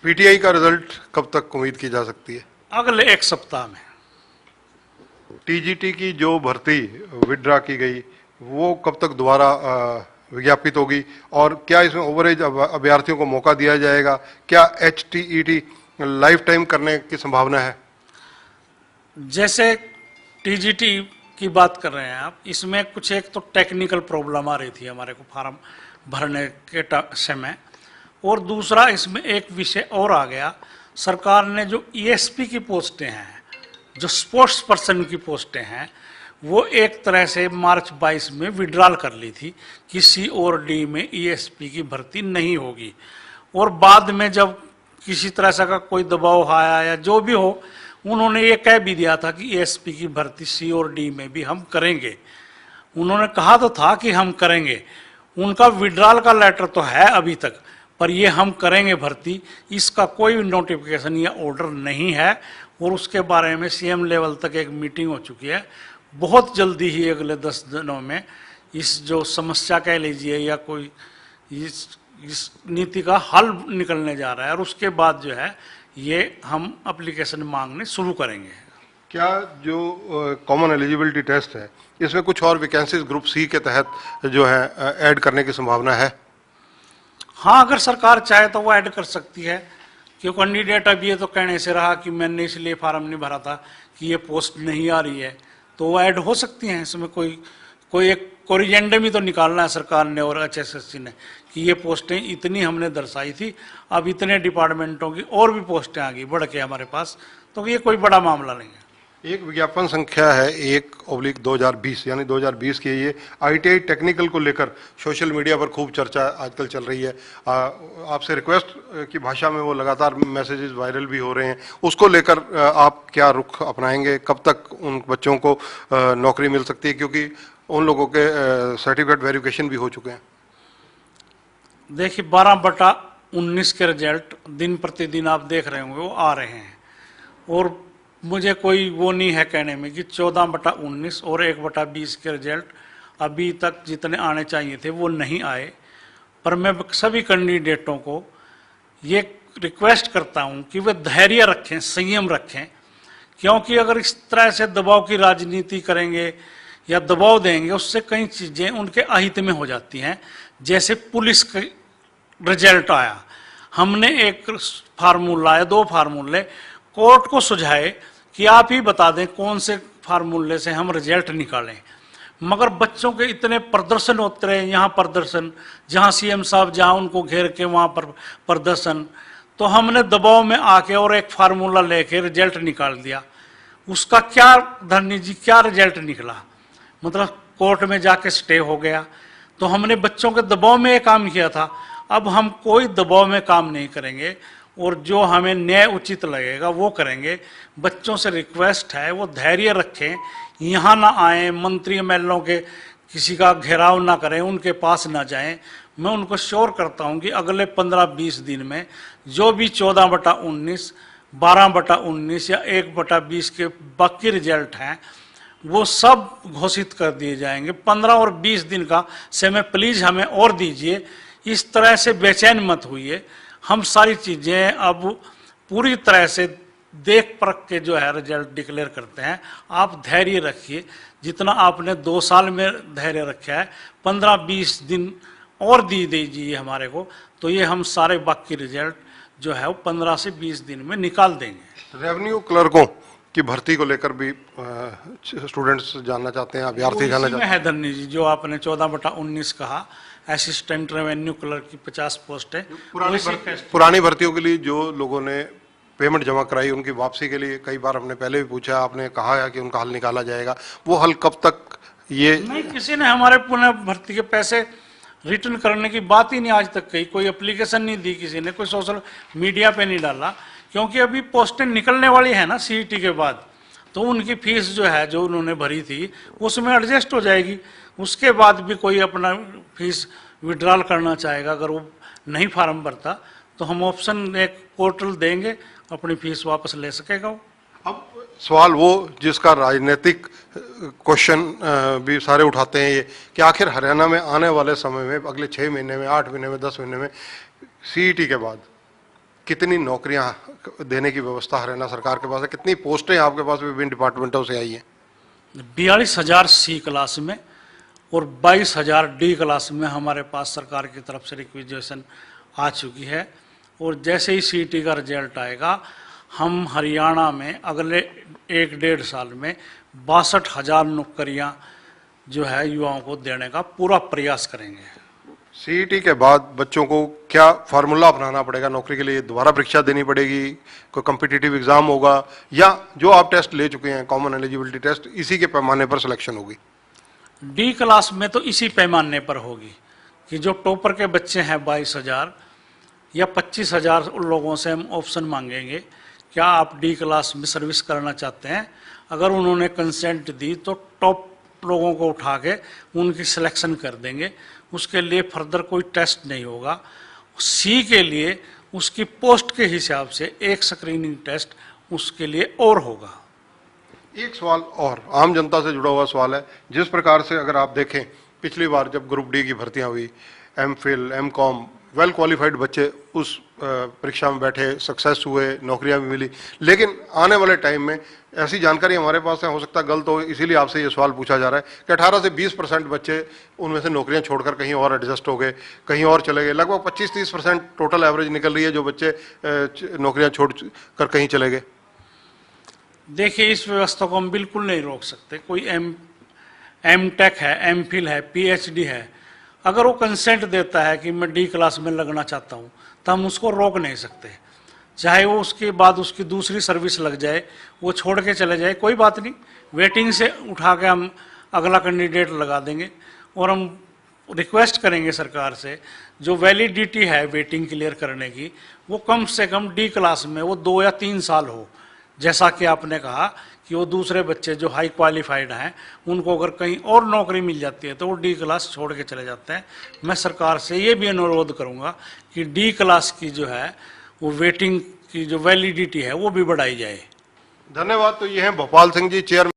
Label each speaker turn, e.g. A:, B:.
A: PTI का result कब तक उम्मीद की जा सकती है?
B: अगले एक सप्ताह में।
A: टीजीटी की जो भर्ती विड्रा की गई वो कब तक दोबारा विज्ञापित होगी, और क्या इसमें ओवरेज अभ्यर्थियों को मौका दिया जाएगा? क्या HTET लाइफ टाइम करने की संभावना है?
B: जैसे टीजीटी की बात कर रहे हैं आप, इसमें कुछ एक तो टेक्निकल प्रॉब्लम आ रही थी हमारे को फॉर्म भरने के समय, और दूसरा इसमें एक विषय और आ गया। सरकार ने जो ईएसपी की पोस्टें हैं, जो स्पोर्ट्स पर्सन की पोस्टें हैं, वो एक तरह से मार्च 22 में विड्रॉल कर ली थी कि सी और डी में ईएसपी की भर्ती नहीं होगी। और बाद में जब किसी तरह से का कोई दबाव आया या जो भी हो, उन्होंने ये कह भी दिया था कि ईएसपी की भर्ती सी और डी में भी हम करेंगे। उन्होंने कहा तो था कि हम करेंगे, उनका विड्रॉल का लेटर तो है अभी तक, पर ये हम करेंगे भर्ती, इसका कोई नोटिफिकेशन या ऑर्डर नहीं है। और उसके बारे में सीएम लेवल तक एक मीटिंग हो चुकी है। बहुत जल्दी ही अगले 10 दिनों में इस जो समस्या कह लीजिए या कोई इस नीति का हल निकलने जा रहा है, और उसके बाद जो है ये हम एप्लीकेशन मांगने शुरू करेंगे।
A: क्या जो कॉमन एलिजिबिलिटी टेस्ट है इसमें कुछ और वैकेंसीज ग्रुप सी के तहत जो है ऐड करने की संभावना है?
B: हाँ, अगर सरकार चाहे तो वो ऐड कर सकती है, क्योंकि कैंडिडेट अब ये तो कहने से रहा कि मैंने इसलिए फार्म नहीं भरा था कि ये पोस्ट नहीं आ रही है, तो वो ऐड हो सकती हैं। इसमें कोई एक कोरिजेंडम ही तो निकालना है सरकार ने और HSSC ने कि ये पोस्टें इतनी हमने दर्शाई थी, अब इतने डिपार्टमेंटों की और भी पोस्टें आ गई बढ़ के हमारे पास, तो ये कोई बड़ा मामला नहीं है।
A: एक विज्ञापन संख्या है 1/2020, यानी 2020 की ये ITI टेक्निकल को लेकर सोशल मीडिया पर खूब चर्चा आजकल चल रही है। आपसे रिक्वेस्ट की भाषा में वो लगातार मैसेजेस वायरल भी हो रहे हैं, उसको लेकर आप क्या रुख अपनाएंगे? कब तक उन बच्चों को नौकरी मिल सकती है, क्योंकि उन लोगों के सर्टिफिकेट वेरिफिकेशन भी हो चुके हैं?
B: देखिए, 12/19 के रिजल्ट दिन प्रतिदिन आप देख रहे होंगे वो आ रहे हैं, और मुझे कोई वो नहीं है कहने में कि 14/19 और 1/20 के रिजल्ट अभी तक जितने आने चाहिए थे वो नहीं आए। पर मैं सभी कैंडिडेटों को ये रिक्वेस्ट करता हूँ कि वे धैर्य रखें, संयम रखें, क्योंकि अगर इस तरह से दबाव की राजनीति करेंगे या दबाव देंगे, उससे कई चीज़ें उनके अहित में हो जाती हैं। जैसे पुलिस का रिजल्ट आया, हमने एक फार्मूला या 2 फार्मूले कोर्ट को सुझाए कि आप ही बता दें कौन से फार्मूले से हम रिजल्ट निकालें, मगर बच्चों के इतने प्रदर्शन होते रहे, यहाँ प्रदर्शन, जहाँ सीएम साहब जहाँ उनको घेर के वहाँ पर प्रदर्शन, तो हमने दबाव में आके और एक फार्मूला लेके रिजल्ट निकाल दिया। उसका क्या धरनी जी, क्या रिजल्ट निकला? मतलब कोर्ट में जाके स्टे हो गया। तो हमने बच्चों के दबाव में ये काम किया था, अब हम कोई दबाव में काम नहीं करेंगे, और जो हमें न्याय उचित लगेगा वो करेंगे। बच्चों से रिक्वेस्ट है वो धैर्य रखें, यहाँ ना आएँ, मंत्री MLA के किसी का घेराव ना करें, उनके पास ना जाएं। मैं उनको श्योर करता हूँ कि अगले 15-20 दिन में जो भी 14/19, 12/19 या 1/20 के बाकी रिजल्ट हैं वो सब घोषित कर दिए जाएंगे। 15 और 20 दिन का समय प्लीज़ हमें और दीजिए। इस तरह से बेचैन मत होइए। हम सारी चीज़ें अब पूरी तरह से देख परख के जो है रिजल्ट डिक्लेयर करते हैं। आप धैर्य रखिए, जितना आपने 2 साल में धैर्य रखा है, 15-20 दिन और दी दीजिए हमारे को, तो ये हम सारे बाकी रिजल्ट जो है वो 15 से 20 दिन में निकाल देंगे।
A: रेवेन्यू क्लर्कों की भर्ती को लेकर भी स्टूडेंट्स जानना चाहते हैं, अभ्यर्थी जानना चाहते हैं।
B: है धन्य जी, जो आपने 14/19 कहा, असिस्टेंट रेवेन्यू क्लर्क की 50 पोस्ट है।
A: पुरानी भर्तियों के लिए जो लोगों ने पेमेंट जमा कराई उनकी वापसी के लिए कई बार हमने पहले भी पूछा, आपने कहा है कि उनका हल निकाला जाएगा। वो हल कब तक? ये
B: नहीं, किसी ने हमारे पुनः भर्ती के पैसे रिटर्न करने की बात ही नहीं आज तक कही। कोई एप्लीकेशन नहीं दी किसी ने, कोई सोशल मीडिया पे नहीं डाला, क्योंकि अभी पोस्टें निकलने वाली है ना CET के बाद, तो उनकी फीस जो है जो उन्होंने भरी थी उसमें एडजस्ट हो जाएगी। उसके बाद भी कोई अपना फीस विड्रॉल करना चाहेगा, अगर वो नहीं फार्म भरता तो हम ऑप्शन एक पोर्टल देंगे, अपनी फीस वापस ले सकेगा वो।
A: अब सवाल वो जिसका राजनीतिक क्वेश्चन भी सारे उठाते हैं, ये कि आखिर हरियाणा में आने वाले समय में अगले 6 महीने में, 8 महीने में, 10 महीने में CET के बाद कितनी नौकरियां देने की व्यवस्था हरियाणा सरकार के पास है, कितनी पोस्टें आपके पास विभिन्न डिपार्टमेंटों से आई हैं?
B: 42,000 सी क्लास में और 22,000 डी क्लास में हमारे पास सरकार की तरफ से रिक्वेजिशन आ चुकी है। और जैसे ही सीईटी का रिजल्ट आएगा, हम हरियाणा में अगले 1-1.5 साल में 62,000 नौकरियां जो है युवाओं को देने का पूरा प्रयास करेंगे।
A: सीईटी के बाद बच्चों को क्या फार्मूला अपनाना पड़ेगा नौकरी के लिए? दोबारा परीक्षा देनी पड़ेगी, कोई कॉम्पिटिटिव एग्जाम होगा, या जो आप टेस्ट ले चुके हैं कॉमन एलिजिबिलिटी टेस्ट, इसी के पैमाने पर सिलेक्शन होगी?
B: डी क्लास में तो इसी पैमाने पर होगी कि जो टॉपर के बच्चे हैं 22,000 या 25,000 लोगों से हम ऑप्शन मांगेंगे, क्या आप डी क्लास में सर्विस करना चाहते हैं? अगर उन्होंने कंसेंट दी तो टॉप लोगों को उठा के उनकी सिलेक्शन कर देंगे। उसके लिए फर्दर कोई टेस्ट नहीं होगा। सी के लिए उसकी पोस्ट के हिसाब से एक स्क्रीनिंग टेस्ट उसके लिए और होगा।
A: एक सवाल और आम जनता से जुड़ा हुआ सवाल है। जिस प्रकार से अगर आप देखें, पिछली बार जब ग्रुप डी की भर्तियां हुई, एमफिल, एमकॉम, वेल क्वालिफाइड बच्चे उस परीक्षा में बैठे, सक्सेस हुए, नौकरियां भी मिली। लेकिन आने वाले टाइम में ऐसी जानकारी हमारे पास है, हो सकता है गलत हो, इसीलिए आपसे ये सवाल पूछा जा रहा है कि 18 से 20% बच्चे उनमें से नौकरियां छोड़कर कहीं और एडजस्ट हो गए, कहीं और चले गए। लगभग 25-30% टोटल एवरेज निकल रही है जो बच्चे नौकरियां छोड़ कर कहीं चले गए।
B: देखिए, इस व्यवस्था को हम बिल्कुल नहीं रोक सकते। कोई एम टेक है, एम फिल है, पीएचडी है, अगर वो कंसेंट देता है कि मैं डी क्लास में लगना चाहता हूँ, तो हम उसको रोक नहीं सकते। चाहे वो उसके बाद उसकी दूसरी सर्विस लग जाए, वो छोड़ के चले जाए, कोई बात नहीं, वेटिंग से उठा के हम अगला कैंडिडेट लगा देंगे। और हम रिक्वेस्ट करेंगे सरकार से, जो वैलिडिटी है वेटिंग क्लियर करने की, वो कम से कम डी क्लास में वो 2 या 3 साल हो। जैसा कि आपने कहा कि वो दूसरे बच्चे जो हाई क्वालिफाइड हैं, उनको अगर कहीं और नौकरी मिल जाती है तो वो डी क्लास छोड़ के चले जाते हैं। मैं सरकार से ये भी अनुरोध करूंगा कि डी क्लास की जो है वो वेटिंग की जो वैलिडिटी है वो भी बढ़ाई जाए।
A: धन्यवाद। तो ये हैं भोपाल सिंह जी, चेयरमैन